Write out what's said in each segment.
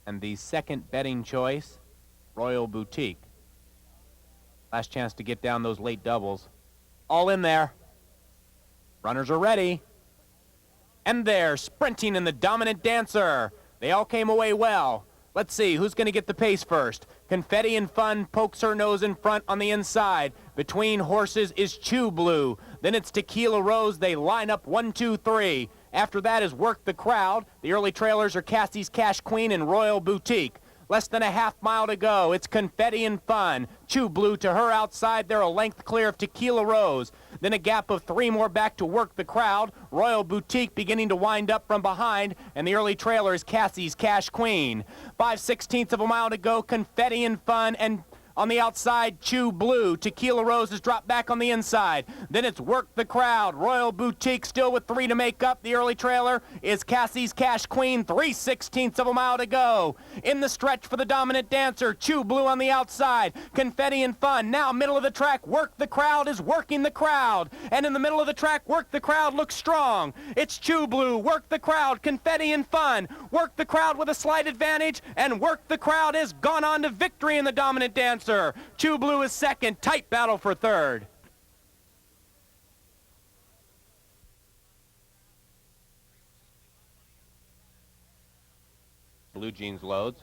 And the second betting choice, Royal Boutique. Last chance to get down those late doubles. All in there. Runners are ready. And they're sprinting in the Dominant Dancer. They all came away well. Let's see, who's going to get the pace first? Confetti and Fun pokes her nose in front on the inside. Between horses is Chew Blue. Then it's Tequila Rose. They line up 1, 2, 3. After that is Work the Crowd. The early trailers are Cassie's Cash Queen and Royal Boutique. Less than a half mile to go. It's Confetti and Fun. Chew Blue to her outside. They're a length clear of Tequila Rose. Then a gap of 3 more back to Work the Crowd. Royal Boutique beginning to wind up from behind. And the early trailer is Cassie's Cash Queen. 5/16 of a mile to go. Confetti and Fun and on the outside, Chew Blue. Tequila Rose is dropped back on the inside. Then it's Work the Crowd. Royal Boutique still with 3 to make up. The early trailer is Cassie's Cash Queen. 3/16 of a mile to go. In the stretch for the Dominant Dancer, Chew Blue on the outside. Confetti and Fun. Now middle of the track, Work the Crowd is working the crowd. And in the middle of the track, Work the Crowd looks strong. It's Chew Blue, Work the Crowd, Confetti and Fun. Work the Crowd with a slight advantage. And Work the Crowd has gone on to victory in the Dominant Dancer. Chew Blue is second. Tight battle for third. Blue Jeans loads.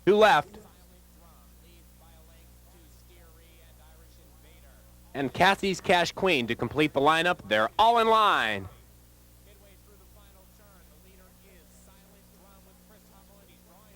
Two left. And Cassie's Cash Queen to complete the lineup. They're all in line.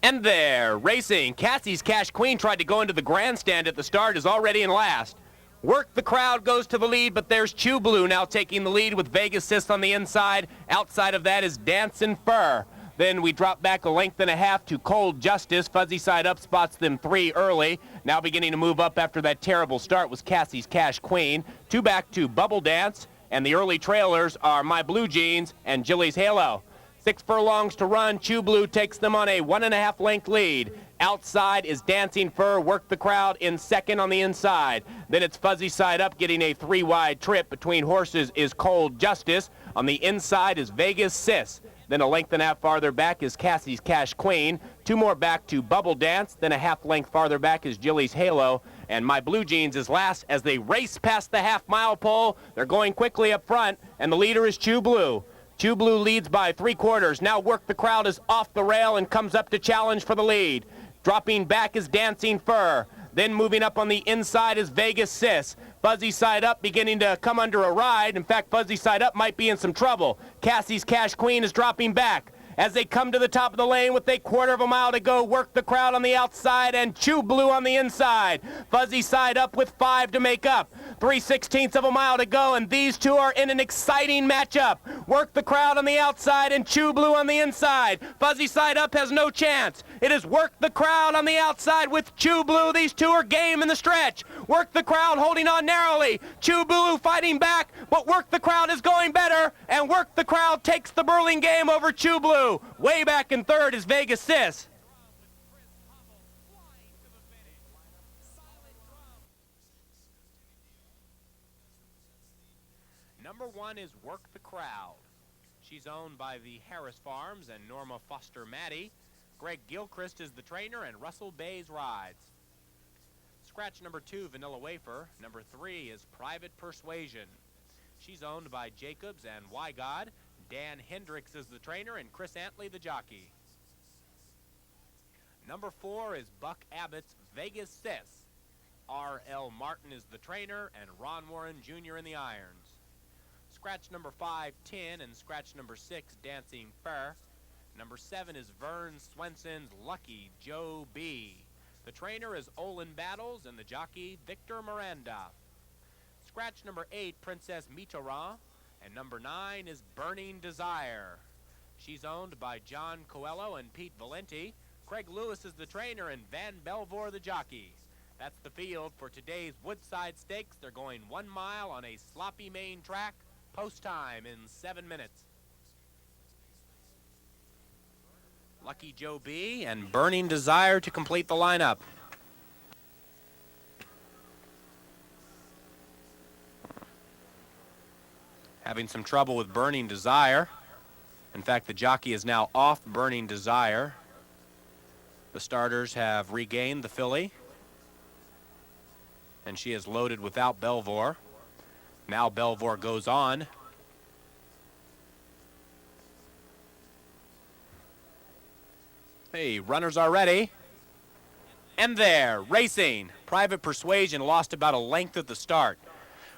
And there, racing. Cassie's Cash Queen tried to go into the grandstand at the start, is already in last. Work the Crowd goes to the lead, but there's Chew Blue now taking the lead with Vegas Sis on the inside. Outside of that is Dancin' Fur. Then we drop back a length and a half to Cold Justice. Fuzzy Side Up spots them 3 early. Now beginning to move up after that terrible start was Cassie's Cash Queen. 2 back to Bubble Dance, and the early trailers are My Blue Jeans and Jilly's Halo. 6 furlongs to run. Chew Blue takes them on a 1.5 length lead. Outside is Dancing Fur. Work the Crowd in second on the inside. Then it's Fuzzy Side Up getting a 3-wide trip. Between horses is Cold Justice. On the inside is Vegas Sis. Then a length and a half farther back is Cassie's Cash Queen. 2 more back to Bubble Dance. Then a half length farther back is Jilly's Halo. And My Blue Jeans is last as they race past the half-mile pole. They're going quickly up front, and the leader is Chew Blue. Chew Blue leads by 3/4. Now Work the Crowd is off the rail and comes up to challenge for the lead. Dropping back is Dancing Fur. Then moving up on the inside is Vegas Sis. Fuzzy Side Up beginning to come under a ride. In fact, Fuzzy Side Up might be in some trouble. Cassie's Cash Queen is dropping back. As they come to the top of the lane with a 1/4 mile to go, Work the Crowd on the outside and Chew Blue on the inside. Fuzzy Side Up with 5 to make up. 3/16 of a mile to go, and these two are in an exciting matchup. Work the Crowd on the outside and Chew Blue on the inside. Fuzzy Side Up has no chance. It is Work the Crowd on the outside with Chew Blue. These two are game in the stretch. Work the Crowd holding on narrowly. Chew Blue fighting back, but Work the Crowd is going better, and Work the Crowd takes the Burlingame over Chew Blue. Way back in third is Vegas Sis. Number 1 is Work the Crowd. She's owned by the Harris Farms and Norma Foster Maddy. Greg Gilchrist is the trainer and Russell Baze rides. Scratch number 2, Vanilla Wafer. Number 3 is Private Persuasion. She's owned by Jacobs and Wygod. Dan Hendricks is the trainer and Chris Antley the jockey. Number 4 is Buck Abbott's Vegas Sis. R.L. Martin is the trainer and Ron Warren Jr. in the irons. Scratch number 5, 10, and scratch number 6, Dancing Fur. Number 7 is Vern Swenson's Lucky Joe B. The trainer is Olin Battles and the jockey Victor Miranda. Scratch number 8, Princess Mitterrand. And number 9 is Burning Desire. She's owned by John Coelho and Pete Valenti. Craig Lewis is the trainer and Van Belvoir the jockey. That's the field for today's Woodside Stakes. They're going 1 mile on a sloppy main track. Post time in 7 minutes. Lucky Joe B and Burning Desire to complete the lineup. Having some trouble with Burning Desire. In fact, the jockey is now off Burning Desire. The starters have regained the filly, and she is loaded without Belvoir. Now Belvoir goes on. Hey, runners are ready. And there, racing. Private Persuasion lost about a length at the start.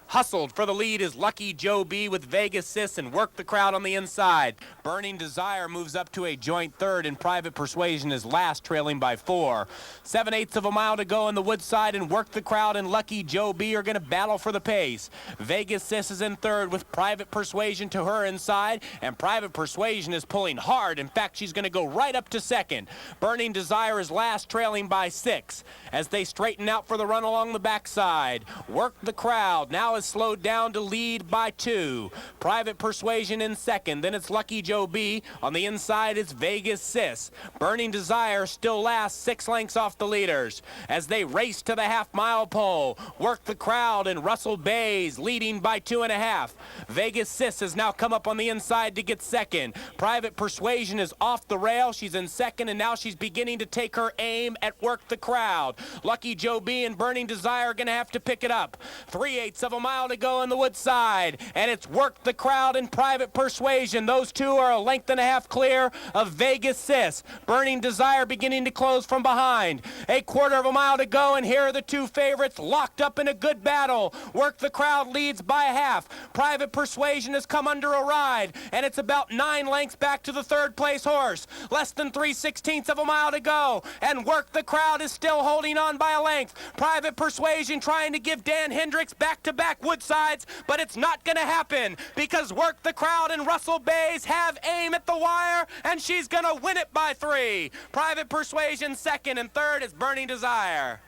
Hustled for the lead is Lucky Joe B with Vegas Sis and Work the Crowd on the inside. Burning Desire moves up to a joint third, and Private Persuasion is last, trailing by 4. 7/8 of a mile to go in the Woodside, and Work the Crowd and Lucky Joe B are going to battle for the pace. Vegas Sis is in third with Private Persuasion to her inside, and Private Persuasion is pulling hard. In fact, she's going to go right up to second. Burning Desire is last, trailing by 6. As they straighten out for the run along the backside, Work the Crowd now is slowed down to lead by 2. Private Persuasion in second. Then it's Lucky Joe B. On the inside, it's Vegas Sis. Burning Desire still last, 6 lengths off the leaders. As they race to the half-mile pole, Work the Crowd and Russell Baze leading by 2.5. Vegas Sis has now come up on the inside to get second. Private Persuasion is off the rail. She's in second, and now she's beginning to take her aim at Work the Crowd. Lucky Joe B and Burning Desire are going to have to pick it up. 3/8 of a mile to go in the Woodside, and it's Work the Crowd and Private Persuasion. Those two are a length and a half clear of Vegas Sis. Burning Desire beginning to close from behind. 1/4 of a mile to go, and here are the two favorites locked up in a good battle. Work the Crowd leads by 1/2. Private Persuasion has come under a ride, and it's about 9 lengths back to the third place horse. Less than 3/16 of a mile to go, and Work the Crowd is still holding on by a length. Private Persuasion trying to give Dan Hendricks back-to-back Woodsides, but it's not going to happen because Work the Crowd and Russell Baze have aim at the wire, and she's going to win it by 3. Private Persuasion second, and third is Burning Desire.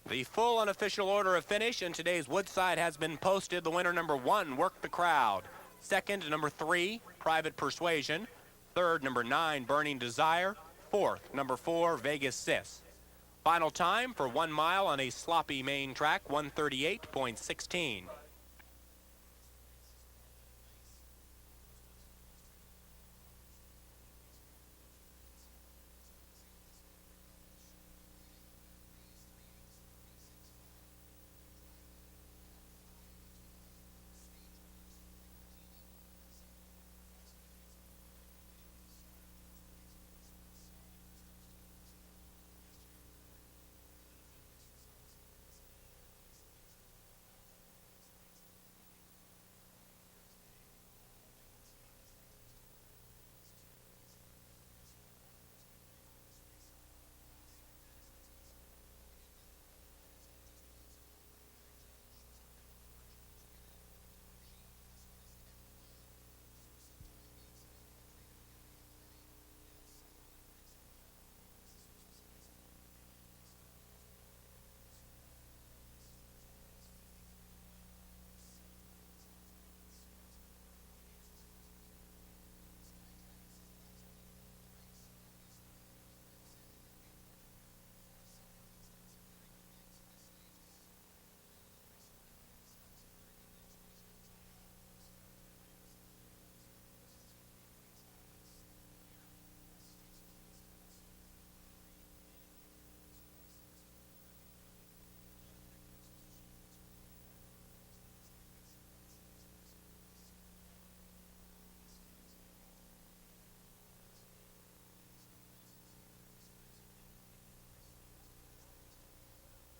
The full unofficial order of finish in today's Woodside has been posted. The winner, number 1, Work the Crowd. Second, number 3, Private Persuasion. Third, number 9, Burning Desire. Fourth, number 4, Vegas Sis. Final time for 1 mile on a sloppy main track, 1:38.16.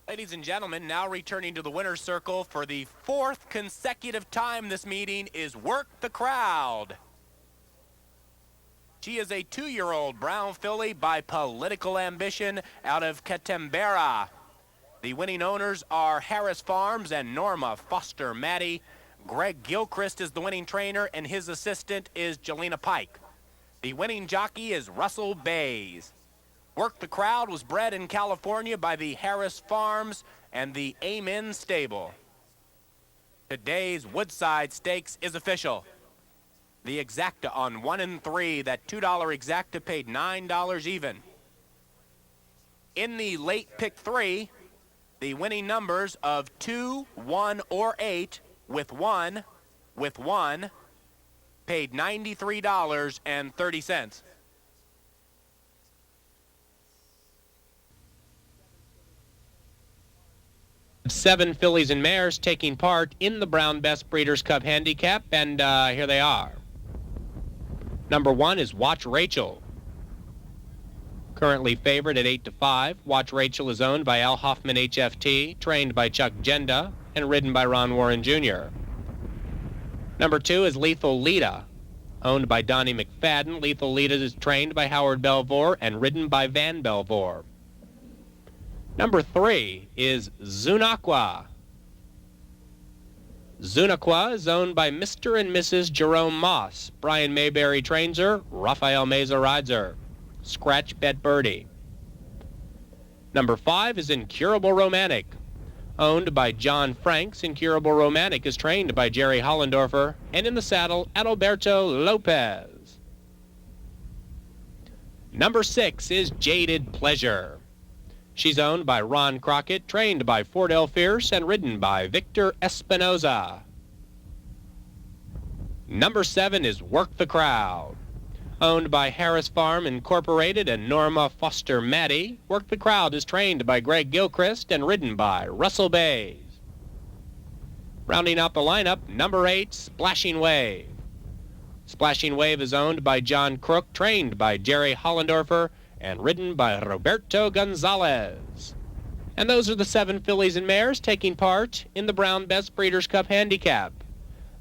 Ladies and gentlemen, now returning to the winner's circle for the 4th consecutive time this meeting is Work the Crowd. She is a 2-year-old brown filly by Political Ambition out of Catembera. The winning owners are Harris Farms and Norma Foster Maddy. Greg Gilchrist is the winning trainer, and his assistant is Jelena Pike. The winning jockey is Russell Baze. Work the Crowd was bred in California by the Harris Farms and the Amen Stable. Today's Woodside Stakes is official. The exacta on 1 and 3, that $2 exacta paid $9 even. In the late pick 3, the winning numbers of 2, 1, or 8 with 1 paid $93.30. Seven fillies and mares taking part in the Brown Bess Breeders' Cup Handicap, and here they are. Number 1 is Watch Rachel. Currently favored at 8-5. Watch Rachel is owned by Al Hoffman HFT, trained by Chuck Genda, and ridden by Ron Warren Jr. Number 2 is Lethal Lita, owned by Donnie McFadden. Lethal Lita is trained by Howard Belvoir and ridden by Van Belvoir. Number 3 is Zunaqua. Zunaqua is owned by Mr. and Mrs. Jerome Moss. Brian Mayberry trains her. Rafael Meza rides her. Scratch Bet Birdie. Number 5 is Incurable Romantic. Owned by John Franks, Incurable Romantic is trained by Jerry Hollendorfer, and in the saddle, Adalberto Lopez. Number 6 is Jaded Pleasure. She's owned by Ron Crockett, trained by Fordell Fierce, and ridden by Victor Espinoza. Number 7 is Work the Crowd. Owned by Harris Farm Incorporated and Norma Foster Maddy. Work the Crowd is trained by Greg Gilchrist and ridden by Russell Baze. Rounding out the lineup, number 8, Splashing Wave. Splashing Wave is owned by John Crook, trained by Jerry Hollendorfer, and ridden by Roberto Gonzalez. And those are the 7 fillies and mares taking part in the Brown Bess Breeders' Cup Handicap.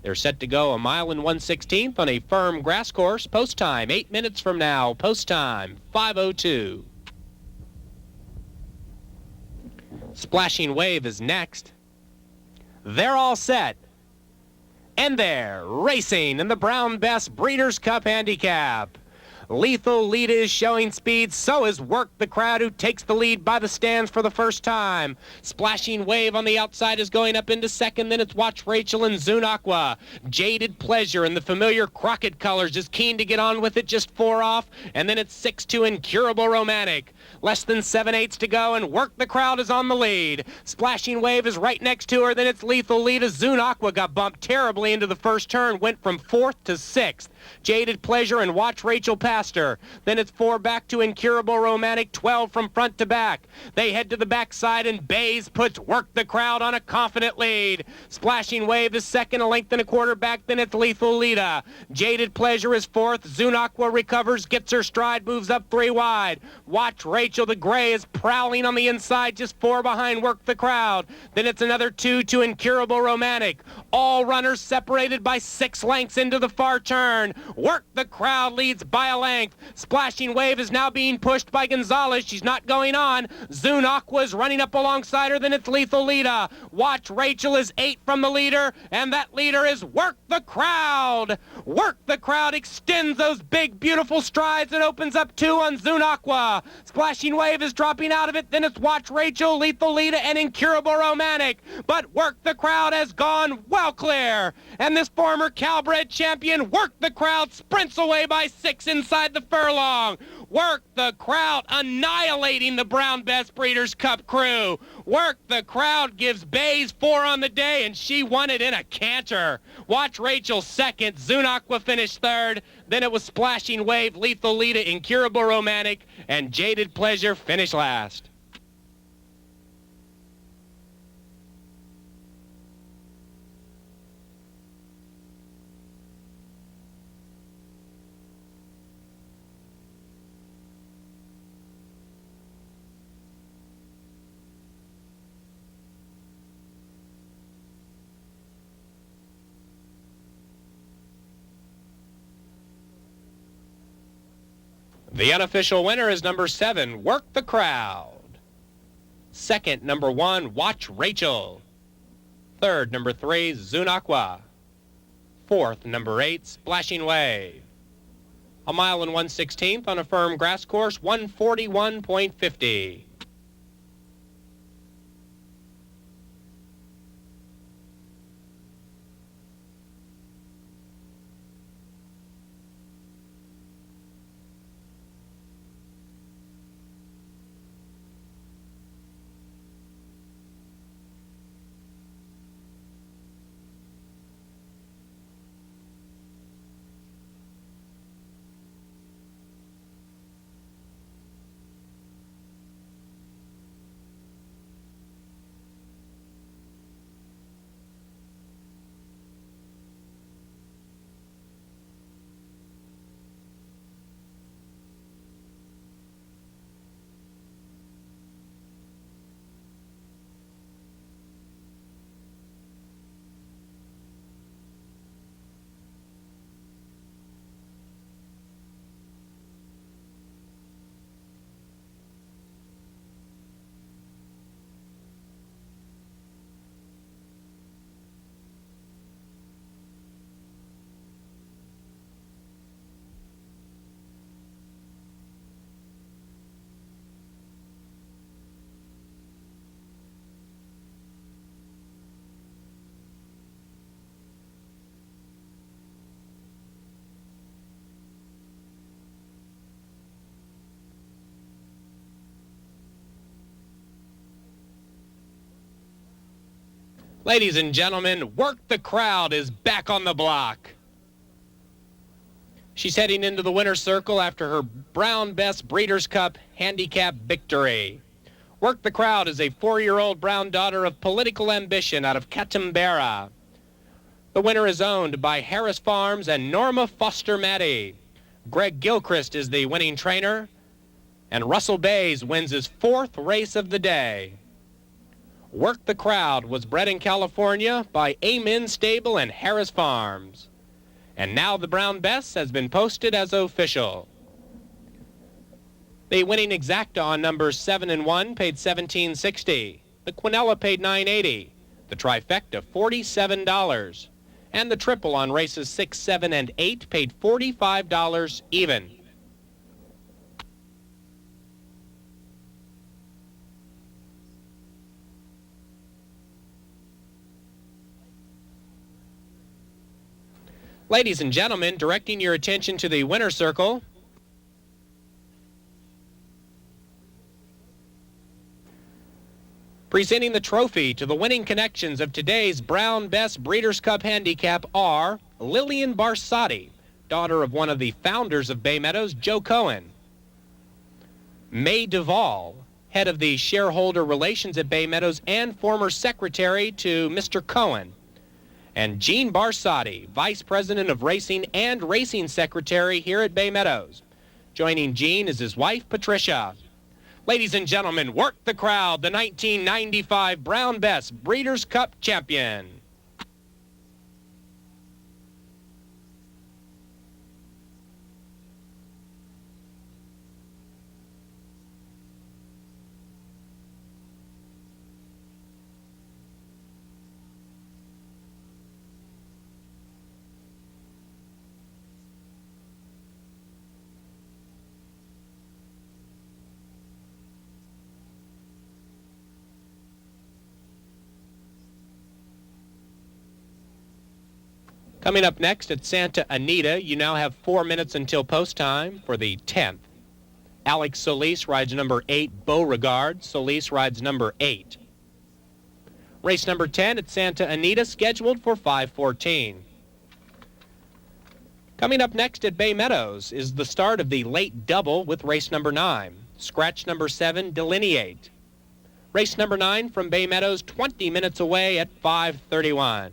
They're set to go 1 mile and 1/16 on a firm grass course. Post time 8 minutes from now. Post time 5:02. Splashing Wave is next. They're all set. And they're racing in the Brown Bess Breeders' Cup Handicap. Lethal Lita is showing speed, so is Work the Crowd, who takes the lead by the stands for the first time. Splashing Wave on the outside is going up into second, then it's Watch Rachel and Zunaqua. Jaded Pleasure in the familiar Crockett colors is keen to get on with it, just 4 off, and then it's 6-2 Incurable Romantic. Less than 7/8 to go, and Work the Crowd is on the lead. Splashing Wave is right next to her, then it's Lethal Lita. Zunaqua got bumped terribly into the first turn, went from 4th to 6th. Jaded Pleasure and Watch Rachel passed her. Then it's 4 back to Incurable Romantic, 12 from front to back. They head to the backside, and Baze puts Work the Crowd on a confident lead. Splashing Wave is second, 1.25 back, then it's Lethal Lita. Jaded Pleasure is 4th. Zunaqua recovers, gets her stride, moves up 3 wide. Watch Rachel, the gray, is prowling on the inside, just 4 behind Work the Crowd. Then it's another 2 to Incurable Romantic. All runners separated by 6 lengths into the far turn. Work the Crowd leads by a length. Splashing Wave is now being pushed by Gonzalez. She's not going on. Zunaqua is running up alongside her. Then it's Lethal Lita. Watch Rachel is 8 from the leader, and that leader is Work the Crowd. Work the Crowd extends those big, beautiful strides and opens up 2 on Zunaqua. Splashing Wave is dropping out of it. Then it's Watch Rachel, Lethal Lita, and Incurable Romantic. But Work the Crowd has gone well clear. And this former Cal-bred champion, Work the Crowd, sprints away by 6 inside the furlong. Work the Crowd annihilating the Brown Bess Breeders' Cup crew. Work the Crowd gives Baze 4 on the day, and she won it in a canter. Watch Rachel second. Zunaqua finished third. Then it was Splashing Wave, Lethal Lita, Incurable Romantic, and Jaded Pleasure finished last. The unofficial winner is number 7, Work the Crowd. Second, number 1, Watch Rachel. Third, number 3, Zunaqua. Fourth, number 8, Splashing Wave. A mile and 1/16 on a firm grass course, 141.50. Ladies and gentlemen, Work the Crowd is back on the block. She's heading into the winner's circle after her Brown Bess Breeders' Cup Handicap victory. Work the Crowd is a 4-year-old brown daughter of political ambition out of Canberra. The winner is owned by Harris Farms and Norma Foster Maddy. Greg Gilchrist is the winning trainer, and Russell Baze wins his 4th race of the day. Work the Crowd was bred in California by Amen Stable and Harris Farms. And now the Brown Bess has been posted as official. The winning exacta on numbers 7 and 1 paid $17.60. The quinella paid $9.80. The trifecta $47. And the triple on races 6, 7, and 8 paid $45 even. Ladies and gentlemen, directing your attention to the winner's circle. Presenting the trophy to the winning connections of today's Brown Bess Breeders' Cup Handicap are Lillian Barsotti, daughter of one of the founders of Bay Meadows, Joe Cohen. May Duvall, head of the shareholder relations at Bay Meadows and former secretary to Mr. Cohen. And Gene Barsotti, Vice President of Racing and Racing Secretary here at Bay Meadows. Joining Gene is his wife, Patricia. Ladies and gentlemen, Work the Crowd, the 1995 Brown Bess Breeders' Cup champion. Coming up next at Santa Anita, you now have 4 minutes until post time for the 10th. Alex Solis rides number 8, Beauregard. Solis rides number 8. Race number 10 at Santa Anita, scheduled for 5:14. Coming up next at Bay Meadows is the start of the late double with race number 9. Scratch number 7, Delineate. Race number 9 from Bay Meadows, 20 minutes away at 5:31.